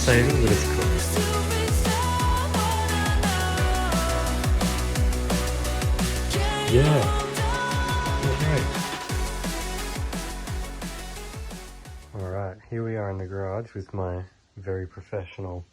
saving, but it's cool. Yeah. Alright, here we are in the garage with my very professional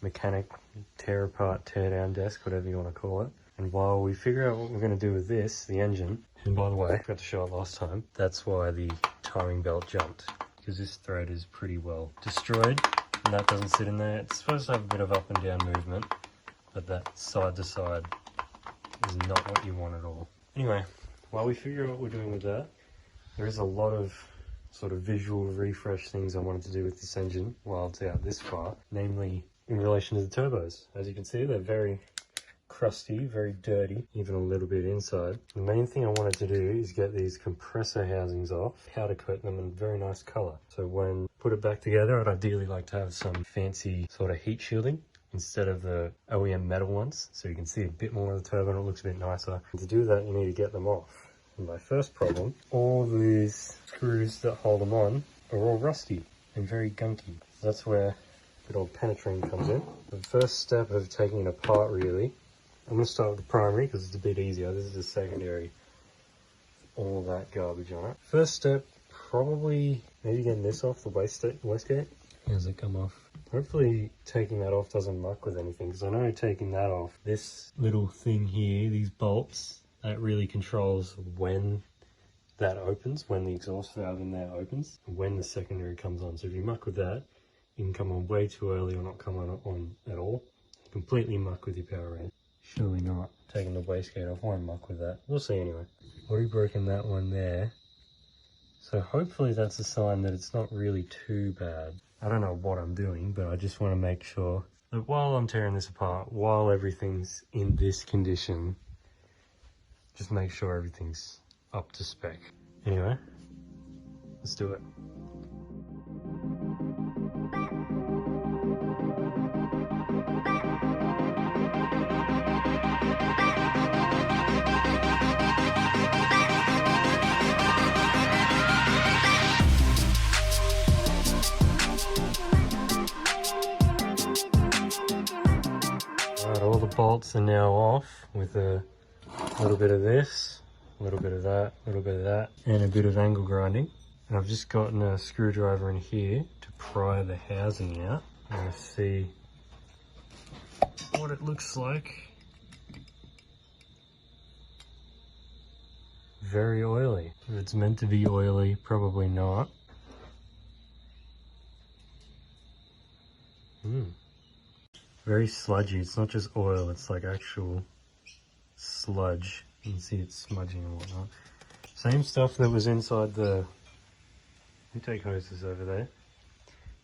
mechanic tear apart, tear down desk, whatever you want to call it. And while we figure out what we're going to do with this, the engine, and by the way, I forgot to show it last time, that's why the timing belt jumped, because this thread is pretty well destroyed, and that doesn't sit in there. It's supposed to have a bit of up and down movement, but that side to side is not what you want at all. Anyway, while we figure out what we're doing with that, there is a lot of sort of visual refresh things I wanted to do with this engine while it's out this far, namely in relation to the turbos. As you can see, they're very crusty, very dirty, even a little bit inside. The main thing I wanted to do is get these compressor housings off, powder coat them in very nice color. So when put it back together, I'd ideally like to have some fancy sort of heat shielding instead of the OEM metal ones, so you can see a bit more of the turbo and it looks a bit nicer. And to do that, you need to get them off. And my first problem, all these screws that hold them on are all rusty and very gunky. That's where good old penetrating comes in. The first step of taking it apart, really, I'm going to start with the primary because it's a bit easier. This is the secondary. All that garbage on it. First step, probably maybe getting this off the wastegate. How does it come off? Hopefully taking that off doesn't muck with anything, because I know taking that off, this little thing here, these bolts, that really controls when that opens, when the exhaust valve in there opens, and when the secondary comes on. So if you muck with that, you can come on way too early or not come on at all. Completely muck with your power range. Surely not. Taking the wastegate off won't muck with that. We'll see anyway. Already broken that one there. So hopefully that's a sign that it's not really too bad. I don't know what I'm doing, but I just want to make sure that while I'm tearing this apart, while everything's in this condition, just make sure everything's up to spec. Anyway, let's do it. Alright, all the bolts are now off with a little bit of this, a little bit of that, a little bit of that, and a bit of angle grinding. And I've just gotten a screwdriver in here to pry the housing out. I'm going to see what it looks like. Very oily. If it's meant to be oily, probably not. Very sludgy. It's not just oil, it's like actual sludge. You can see it's smudging and whatnot. Same stuff that was inside the intake hoses over there.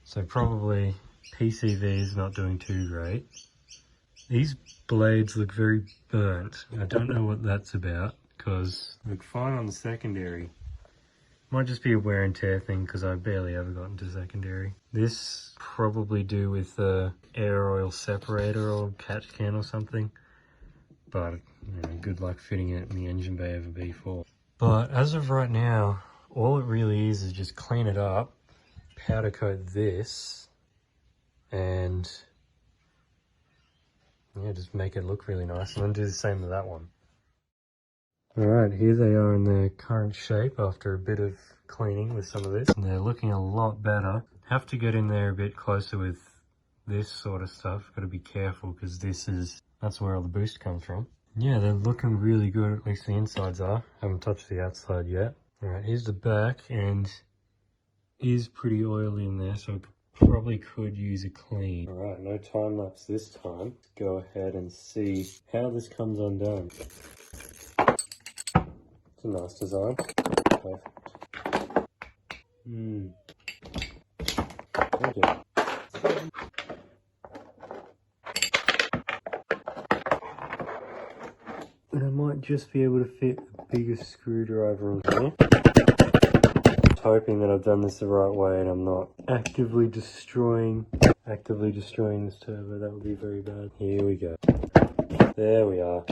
So probably PCV is not doing too great. These blades look very burnt. I don't know what that's about, because they look fine on the secondary. Might just be a wear and tear thing, because I barely ever got into secondary. This probably do with the air oil separator or catch can or something. But you know, good luck fitting it in the engine bay of a B4. But as of right now, all it really is just clean it up, powder coat this, and yeah, just make it look really nice. And then do the same with that one. Alright, here they are in their current shape after a bit of cleaning with some of this. And they're looking a lot better. Have to get in there a bit closer with this sort of stuff. Got to be careful, because that's where all the boost comes from. Yeah, they're looking really good, at least the insides are. Haven't touched the outside yet. Alright, here's the back, and it is pretty oily in there, so I probably could use a clean. Alright, no time lapse this time. Let's go ahead and see how this comes undone. It's a nice design. Perfect. Okay. And I might just be able to fit the biggest screwdriver on here. Just hoping that I've done this the right way and I'm not actively destroying this turbo. That would be very bad. Here we go. There we are.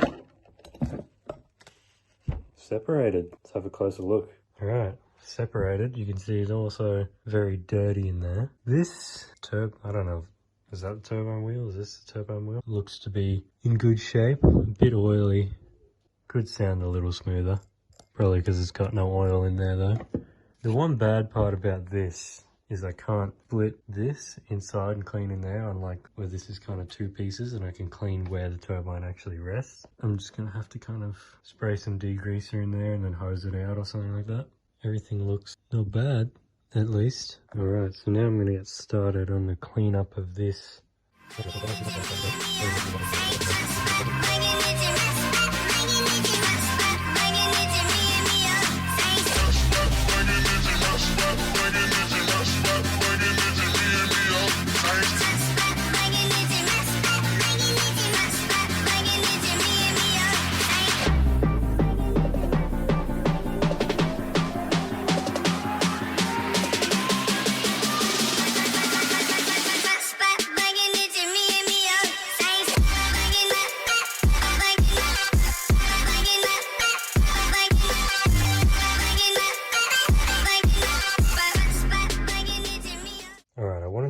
Separated. Let's have a closer look. Alright, separated. You can see it's also very dirty in there. This I don't know, is that the turbine wheel? Is this the turbine wheel? Looks to be in good shape, a bit oily. Could sound a little smoother, probably because it's got no oil in there though. The one bad part about this is I can't split this inside and clean in there, unlike where this is kind of two pieces and I can clean where the turbine actually rests. I'm just going to have to kind of spray some degreaser in there and then hose it out or something like that. Everything looks not bad, at least. Alright, so now I'm going to get started on the cleanup of this.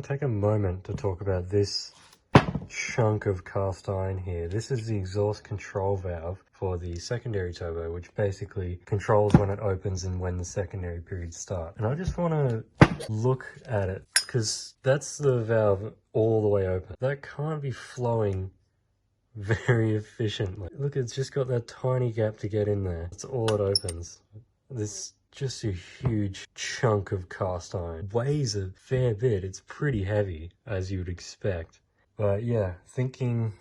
Take a moment to talk about this chunk of cast iron here. This is the exhaust control valve for the secondary turbo, which basically controls when it opens and when the secondary periods start. And I just want to look at it because that's the valve all the way open. That can't be flowing very efficiently. Look, it's just got that tiny gap to get in there. That's all it opens. This just a huge chunk of cast iron. Weighs a fair bit. It's pretty heavy, as you would expect. But yeah, thinking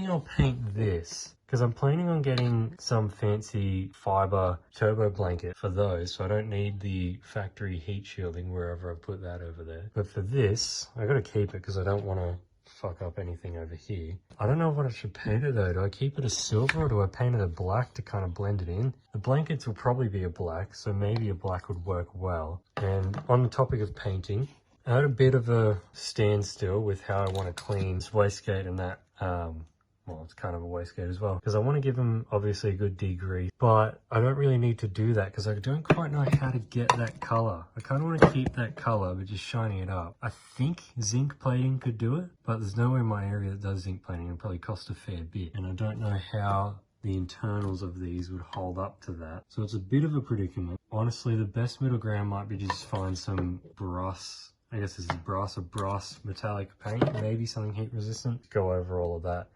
I'll paint this, because I'm planning on getting some fancy fiber turbo blanket for those, so I don't need the factory heat shielding wherever I put that over there. But for this, I gotta keep it because I don't want to fuck up anything over here. I don't know what I should paint it though. Do I keep it a silver or do I paint it a black to kind of blend it in? The blankets will probably be a black, so maybe a black would work well. And on the topic of painting, I had a bit of a standstill with how I want to clean this wastegate and that, well, it's kind of a wastegate as well, because I want to give them obviously a good degrease, but I don't really need to do that because I don't quite know how to get that color. I kind of want to keep that color, but just shining it up. I think zinc plating could do it, but there's nowhere in my area that does zinc plating. It'll probably cost a fair bit, and I don't know how the internals of these would hold up to that. So it's a bit of a predicament. Honestly, the best middle ground might be just find some brass, I guess this is brass or brass metallic paint, maybe something heat resistant. Go over all of that.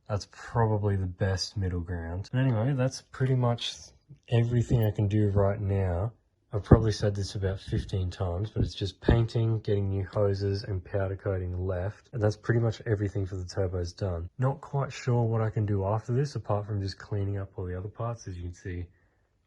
That's probably the best middle ground. But anyway, that's pretty much everything I can do right now. I've probably said this about 15 times, but it's just painting, getting new hoses and powder coating left. And that's pretty much everything for the turbos done. Not quite sure what I can do after this, apart from just cleaning up all the other parts. As you can see,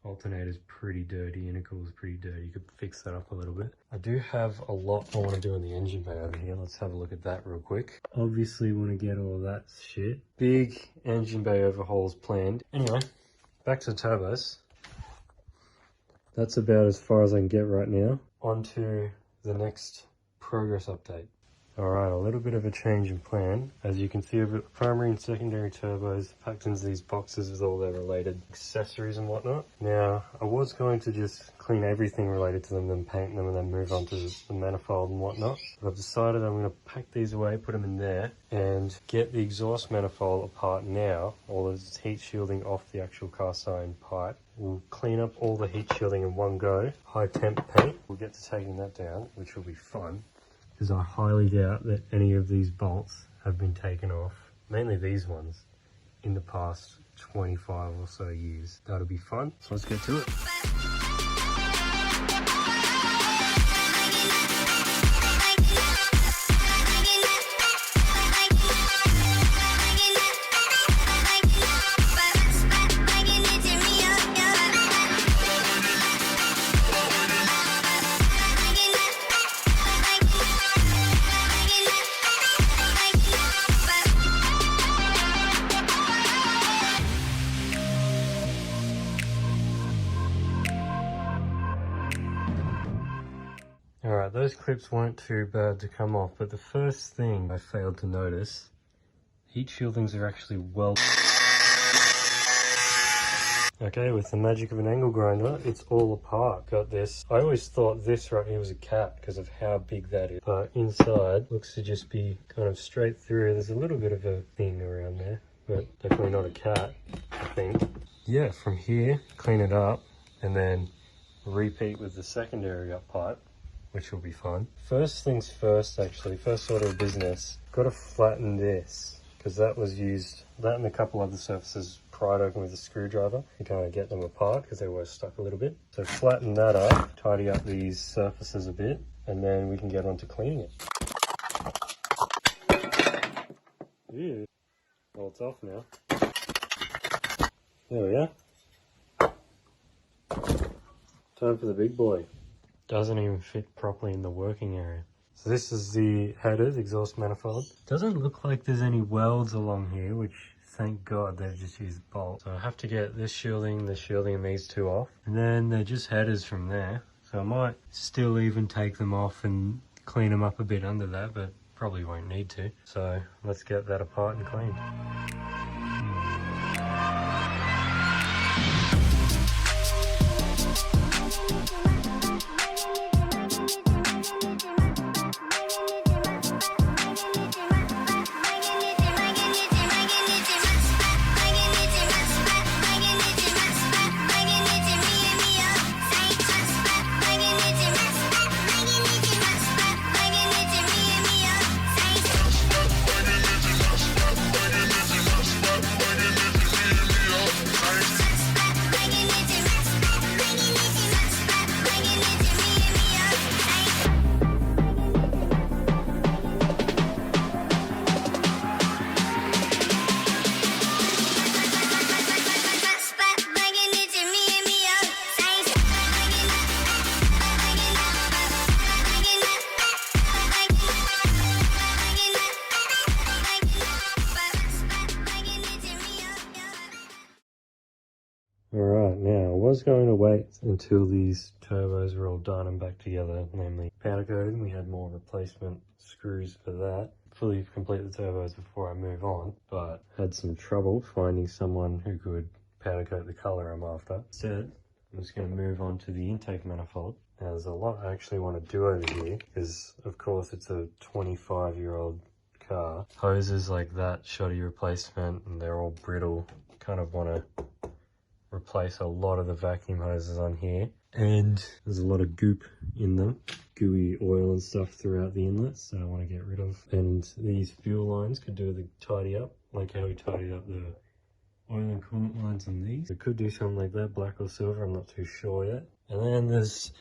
alternator's pretty dirty, intercooler's pretty dirty. You could fix that up a little bit. I do have a lot I want to do in the engine bay over here. Let's have a look at that real quick. Obviously want to get all that shit. Big engine bay overhauls planned. Anyway, back to the turbos. That's about as far as I can get right now. On to the next progress update. Alright, a little bit of a change in plan. As you can see, over the primary and secondary turbos packed into these boxes with all their related accessories and whatnot. Now, I was going to just clean everything related to them, then paint them, and then move on to the manifold and whatnot. But I've decided I'm going to pack these away, put them in there, and get the exhaust manifold apart now. All this heat shielding off the actual cast iron pipe. We'll clean up all the heat shielding in one go. High temp paint. We'll get to taking that down, which will be fun, because I highly doubt that any of these bolts have been taken off, mainly these ones, in the past 25 or so years. That'll be fun, so let's get to it. Alright, those clips weren't too bad to come off, but the first thing I failed to notice, heat shieldings are actually Okay, with the magic of an angle grinder, it's all apart. Got this. I always thought this right here was a cat because of how big that is. But inside looks to just be kind of straight through. There's a little bit of a thing around there, but definitely not a cat, I think. Yeah, from here, clean it up and then repeat with the secondary up pipe, which will be fun. First things first, actually, first order of business, got to flatten this because that was used, that and a couple other surfaces pried open with a screwdriver to kind of get them apart because they were stuck a little bit. So flatten that up, tidy up these surfaces a bit, and then we can get on to cleaning it. Ew. Well, it's off now. There we are. Time for the big boy. Doesn't even fit properly in the working area. So this is the headers, exhaust manifold. Doesn't look like there's any welds along here, which thank God they've just used bolts. So I have to get this shielding, and these two off. And then they're just headers from there. So I might still even take them off and clean them up a bit under that, but probably won't need to. So let's get that apart and cleaned. Alright, now I was going to wait until these turbos were all done and back together, namely powder coated. We had more replacement screws for that. Fully complete the turbos before I move on, but had some trouble finding someone who could powder coat the colour I'm after. Instead, I'm just going to move on to the intake manifold. Now there's a lot I actually want to do over here, because of course it's a 25-year-old car. Hoses like that, shoddy replacement, and they're all brittle. Kind of want to replace a lot of the vacuum hoses on here, and there's a lot of goop in them, gooey oil and stuff throughout the inlets that I want to get rid of. And these fuel lines could do with a tidy up, like how we tidied up the oil and coolant lines on these. We could do something like that, black or silver, I'm not too sure yet. And then there's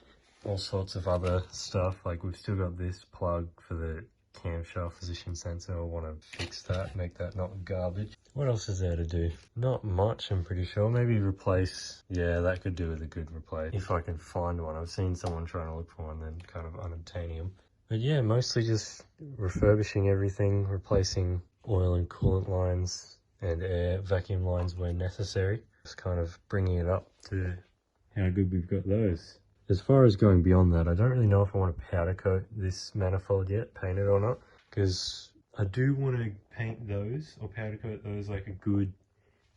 all sorts of other stuff, like we've still got this plug for the camshaft position sensor. I want to fix that, make that not garbage. What else is there to do? Not much, I'm pretty sure. Maybe replace, yeah, that could do with a good replace if I can find one. I've seen someone trying to look for one, then kind of unobtaining them. But yeah, mostly just refurbishing everything, replacing oil and coolant lines and air vacuum lines where necessary. Just kind of bringing it up to how good we've got those. As far as going beyond that, I don't really know if I want to powder coat this manifold yet, paint it or not, because I do want to paint those or powder coat those like a good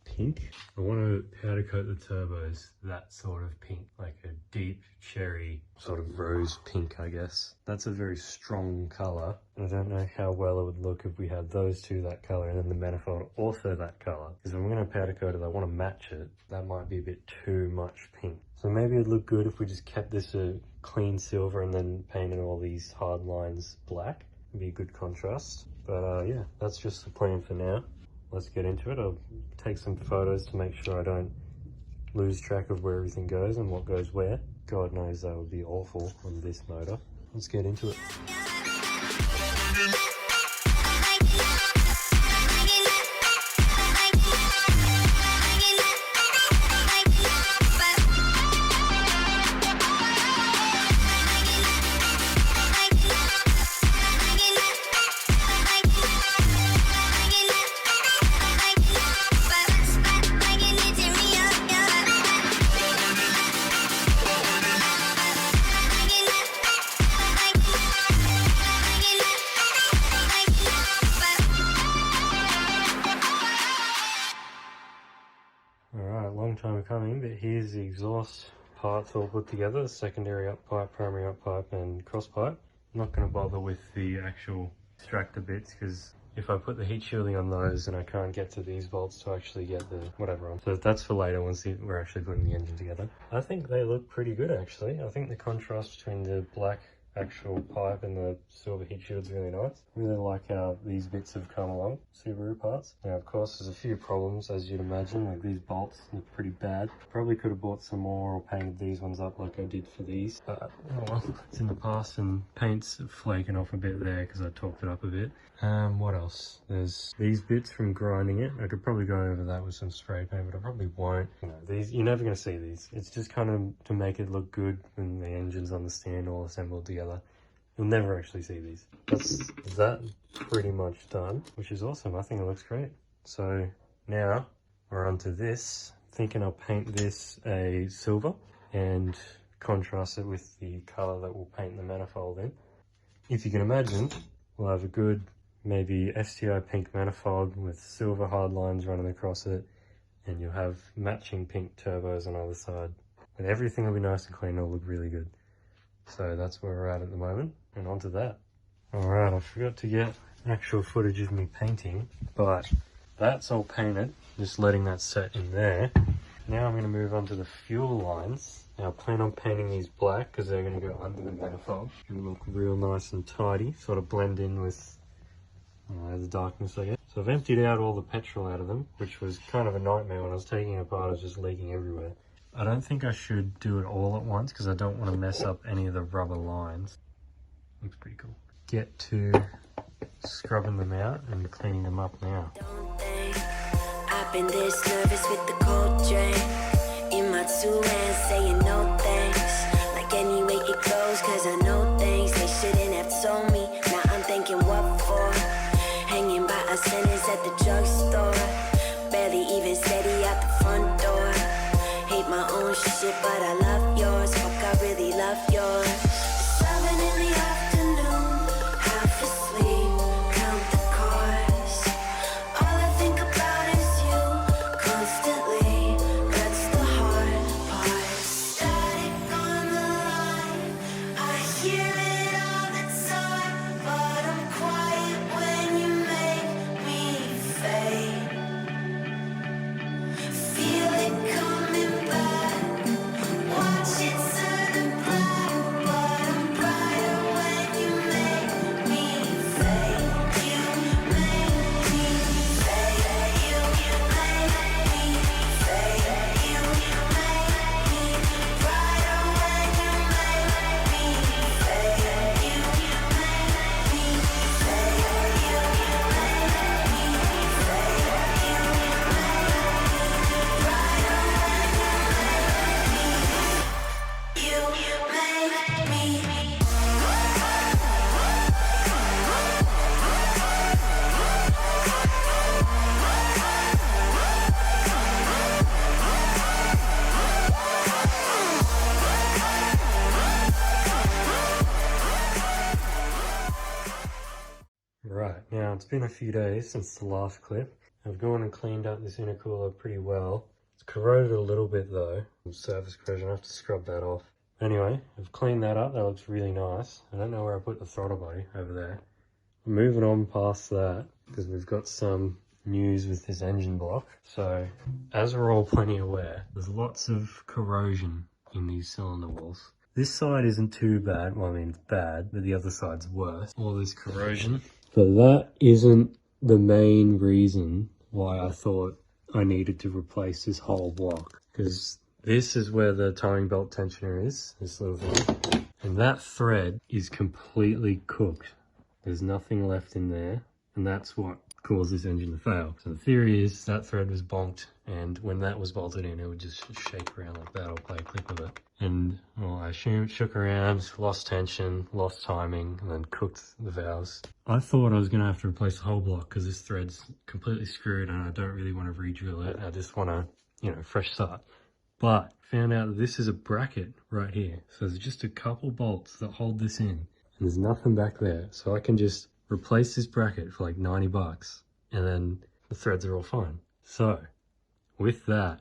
pink. I want to powder coat the turbos that sort of pink, like a deep cherry sort of rose pink, I guess. That's a very strong colour. I don't know how well it would look if we had those two that colour and then the manifold also that colour. Because if I'm going to powder coat it, I want to match it. That might be a bit too much pink. So maybe it'd look good if we just kept this a clean silver and then painted all these hard lines black. It'd be a good contrast. But yeah, that's just the plan for now. Let's get into it. I'll take some photos to make sure I don't lose track of where everything goes and what goes where. God knows that would be awful on this motor. Let's get into it. coming, but here's the exhaust parts all put together, the secondary up pipe, primary up pipe and cross pipe. I'm not going to bother with the actual extractor bits because if I put the heat shielding on those, then I can't get to these bolts to actually get the whatever on. So that's for later once we're actually putting the engine together. I think they look pretty good actually. I think the contrast between the black actual pipe and the silver heat shield is really nice. Really like how these bits have come along, Subaru parts. Now of course there's a few problems as you'd imagine, like these bolts look pretty bad. Probably could have bought some more or painted these ones up like I did for these. But oh well, it's in the past and paint's flaking off a bit there because I talked it up a bit. What else? There's these bits from grinding it. I could probably go over that with some spray paint, but I probably won't. You know, these, you're never going to see these. It's just kind of to make it look good when the engine's on the stand all assembled together. You'll never actually see these. That's that pretty much done, which is awesome. I think it looks great. So now we're onto this. Thinking I'll paint this a silver and contrast it with the color that we'll paint the manifold in. If you can imagine, we'll have a good maybe STI pink manifold with silver hard lines running across it, and you'll have matching pink turbos on either side. And everything will be nice and clean, it'll look really good. So that's where we're at the moment, and on to that. Alright, I forgot to get actual footage of me painting, but that's all painted, just letting that set in there. Now I'm going to move on to the fuel lines. Now I plan on painting these black because they're going to go under the manifold and look real nice and tidy, sort of blend in with the darkness I guess. So I've emptied out all the petrol out of them, which was kind of a nightmare when I was taking it apart. It was just leaking everywhere. I don't think I should do it all at once because I don't want to mess up any of the rubber lines. Looks pretty cool. Get to scrubbing them out and cleaning them up now. I've been this nervous with the cold drink in my 2 hands saying no thanks. Like anyway it goes cause I know things they shouldn't have told me. Now I'm thinking what for? Hanging by a sentence at the drugstore. Barely even steady out the front door. Hate my own shit but I love yours. Fuck I really love yours. 7 in the afternoon, half asleep, count the cars. All I think about is you constantly. That's the hard part. Static on the line, I hear it all the time, but I'm quiet when you make me fade. Feel it coming back, watch it turn black, but I'm brighter when you make me fade. You make me fade. You make me fade. You make me brighter when you make me fade. You make me fade. You make me fade. You Right, now it's been a few days since the last clip. I've gone and cleaned up this intercooler pretty well. It's corroded a little bit though, surface corrosion. I have to scrub that off. Anyway, I've cleaned that up, that looks really nice. I don't know where I put the throttle body, over there. I'm moving on past that because we've got some news with this engine block. So, as we're all plenty aware, there's lots of corrosion in these cylinder walls. This side isn't too bad, well I mean it's bad, but the other side's worse. All this corrosion. But that isn't the main reason why I thought I needed to replace this whole block. Because this is where the timing belt tensioner is, this little thing. And that thread is completely cooked. There's nothing left in there, and that's what caused this engine to fail. So the theory is that thread was bonked, and when that was bolted in, it would just shake around like that or play a clip of it. And well, I assume it shook around, lost tension, lost timing, and then cooked the valves. I thought I was going to have to replace the whole block because this thread's completely screwed and I don't really want to re-drill it. I just want to, you know, fresh start. But found out that this is a bracket right here. So there's just a couple bolts that hold this in, and there's nothing back there. So I can just replace this bracket for like 90 bucks and then the threads are all fine. So with that,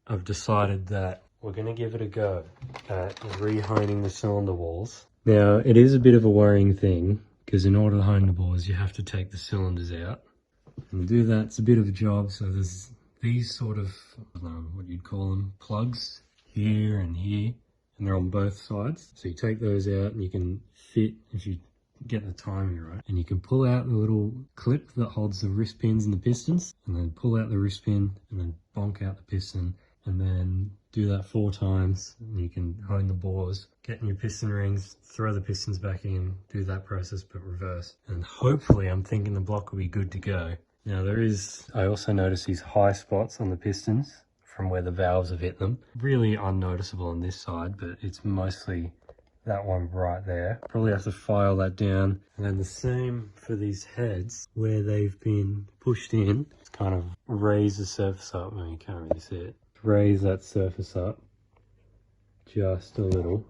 I've decided that we're going to give it a go at rehoning the cylinder walls. Now, it is a bit of a worrying thing because in order to hone the bores, you have to take the cylinders out. And to do that, it's a bit of a job. So there's these sort of, what you'd call them, plugs here and here, and they're on both sides. So you take those out and you can fit, if you get the timing right, and you can pull out the little clip that holds the wrist pins and the pistons, and then pull out the wrist pin and then bonk out the piston, and then do that 4 times, and you can hone the bores, get in your piston rings, throw the pistons back in, do that process but reverse, and hopefully I'm thinking the block will be good to go. Now I also notice these high spots on the pistons from where the valves have hit them. Really unnoticeable on this side, but it's mostly that one right there. Probably have to file that down. And then the same for these heads where they've been pushed in. Just kind of raise the surface up. I mean, you can't really see it. Raise that surface up just a little.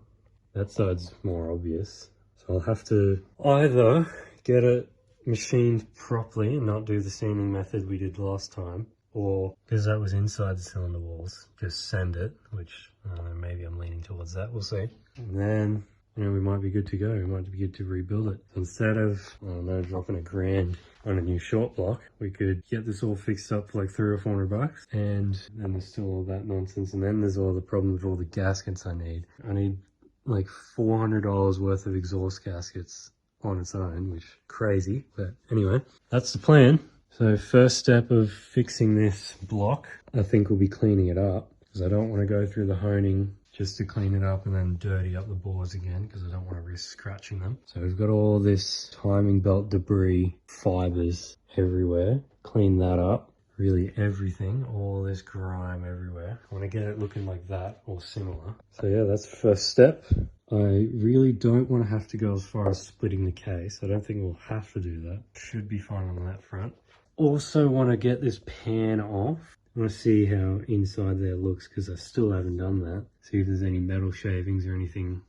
That side's more obvious. So I'll have to either get it machined properly and not do the seaming method we did last time, or because that was inside the cylinder walls, just sand it, which I don't know, maybe I'm leaning towards that, we'll see. And then, you know, we might be good to go. We might be good to rebuild it. So instead of, I don't know, dropping $1,000 on a new short block, we could get this all fixed up for like $300 or $400, and then there's still all that nonsense. And then there's all the problem with all the gaskets I need. I need like $400 worth of exhaust gaskets on its own, which is crazy. But anyway, that's the plan. So first step of fixing this block, I think we'll be cleaning it up, because I don't want to go through the honing just to clean it up and then dirty up the bores again, because I don't want to risk scratching them. So we've got all this timing belt debris, fibers everywhere. Clean that up, really everything, all this grime everywhere. I want to get it looking like that or similar. So yeah, that's the first step. I really don't want to have to go as far as splitting the case. I don't think we'll have to do that. Should be fine on that front. Also want to get this pan off. I want to see how inside there looks, because I still haven't done that. See if there's any metal shavings or anything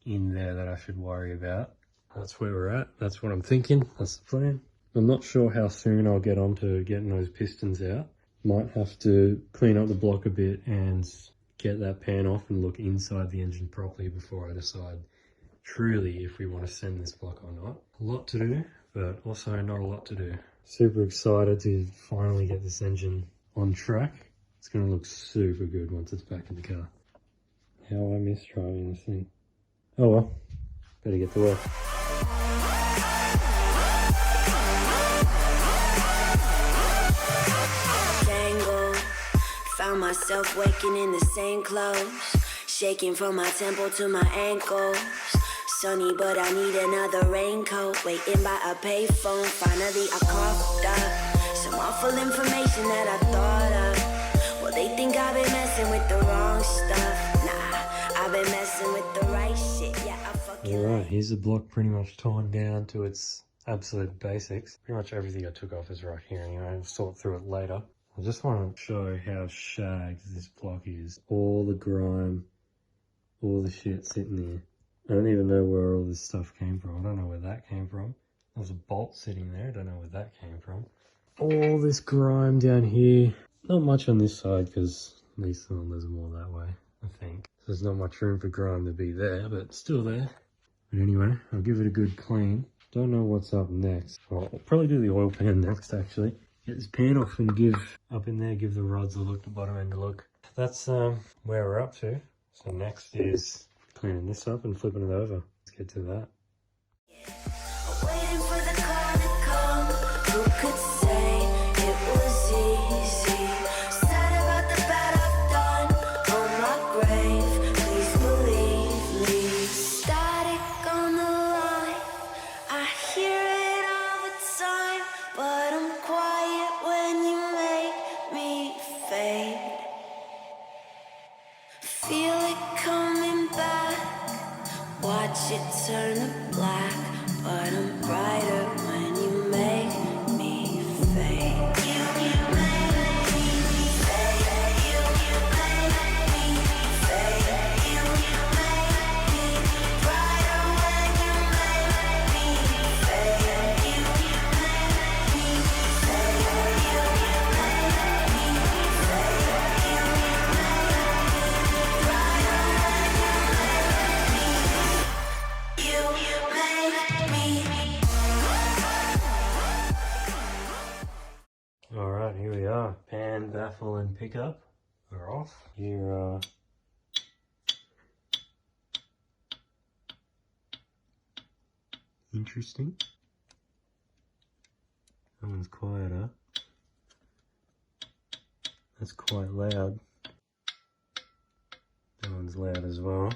in there that I should worry about. That's where we're at. That's what I'm thinking. That's the plan. I'm not sure how soon I'll get on to getting those pistons out. Might have to clean up the block a bit and get that pan off and look inside the engine properly before I decide truly if we want to send this block or not. A lot to do, but also not a lot to do. Super excited to finally get this engine on track. It's going to look super good once it's back in the car. How I miss driving this thing. Oh well, better get to work. Tangled, found myself waking in the same clothes, shaking from my temple to my ankles. Sunny, but I need another raincoat. Waiting by a payphone, finally I coughed up some awful information that I thought of. Well, they think I've been messing with the wrong stuff. Nah, I've been messing with the right shit. Yeah, I fucking. Alright, here's the block pretty much torn down to its absolute basics. Pretty much everything I took off is right here anyway. I'll sort through it later. I just want to show how shagged this block is. All the grime, all the shit sitting there. I don't even know where all this stuff came from. I don't know where that came from. There was a bolt sitting there. I don't know where that came from. All this grime down here. Not much on this side because these cylinders are more that way, I think. So there's not much room for grime to be there, but it's still there. But anyway, I'll give it a good clean. Don't know what's up next. Well, I'll probably do the oil pan next, actually. Get this pan off and give the rods a look, the bottom end a look. That's where we're up to. So next is cleaning this up and flipping it over. Let's get to that. Waiting for the call to come. Who could say it was easy? Sad about the bad I've done on my grave. Please believe me. Static on the line. I hear it all the time, but I'm quiet when you make me fade. Feel it coming back. Watch it turn to black, but I'm brighter when you make me fade. You make me fade. You make me fade. You make me brighter when you make me fade. You make me fade. You make me fade. You make me Alright, here we are. Pan, baffle and pickup are off. Here are interesting. That one's quieter. That's quite loud. That one's loud as well.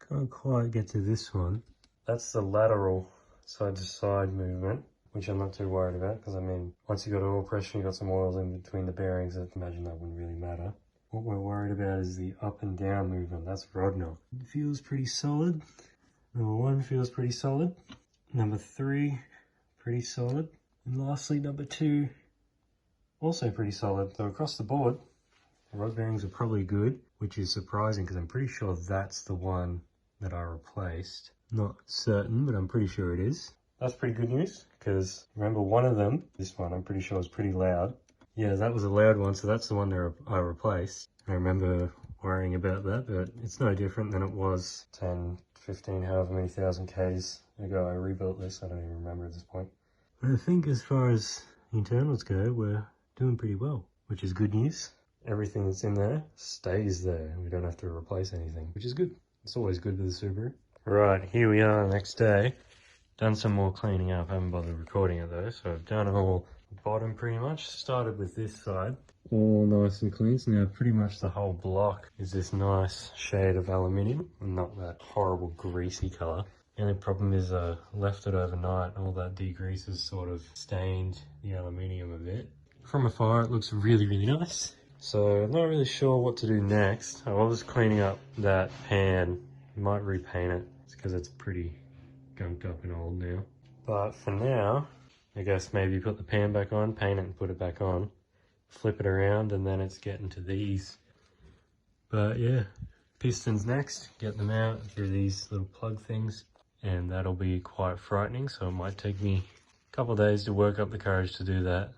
Can't quite get to this one. That's the lateral side to side movement, which I'm not too worried about because I mean, once you got oil pressure, you got some oils in between the bearings, I imagine that wouldn't really matter. What we're worried about is the up and down movement. That's rod knock. It feels pretty solid. Number 1 feels pretty solid. Number 3, pretty solid. And lastly, number 2, also pretty solid. So across the board, the rod bearings are probably good, which is surprising because I'm pretty sure that's the one that I replaced. Not certain, but I'm pretty sure it is. That's pretty good news because remember one of them, this one, I'm pretty sure was pretty loud. Yeah, that was a loud one, so that's the one that I replaced. I remember worrying about that, but it's no different than it was 10, 15, however many thousand Ks ago I rebuilt this. I don't even remember at this point. But I think as far as internals go, we're doing pretty well, which is good news. Everything that's in there stays there. We don't have to replace anything, which is good. It's always good with the Subaru. Right, here we are next day. Done some more cleaning up. I haven't bothered recording it though, so I've done all the bottom pretty much. Started with this side. All nice and clean. So now pretty much the whole block is this nice shade of aluminium and not that horrible greasy colour. The only problem is I left it overnight. All that degrease has sort of stained the aluminium a bit. From afar it looks really, really nice. So I'm not really sure what to do next. I was cleaning up that pan. Might repaint it. It's because it's pretty gunked up and old now. But for now, I guess maybe put the pan back on, paint it and put it back on. Flip it around and then it's getting to these. But yeah, pistons next. Get them out through these little plug things. And that'll be quite frightening. So it might take me a couple of days to work up the courage to do that.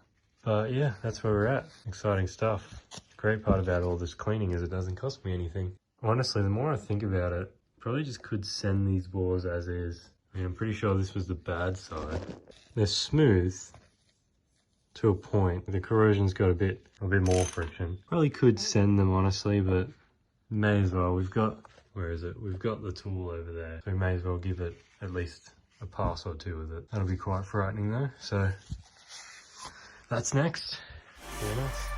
But yeah, that's where we're at. Exciting stuff. The great part about all this cleaning is it doesn't cost me anything. Honestly, the more I think about it, probably just could send these bores as is. I mean, I'm pretty sure this was the bad side. They're smooth to a point. The corrosion's got a bit more friction. Probably could send them honestly, but may as well. We've got, where is it? We've got the tool over there. So we may as well give it at least a pass or two with it. That'll be quite frightening though. So that's next. Very nice.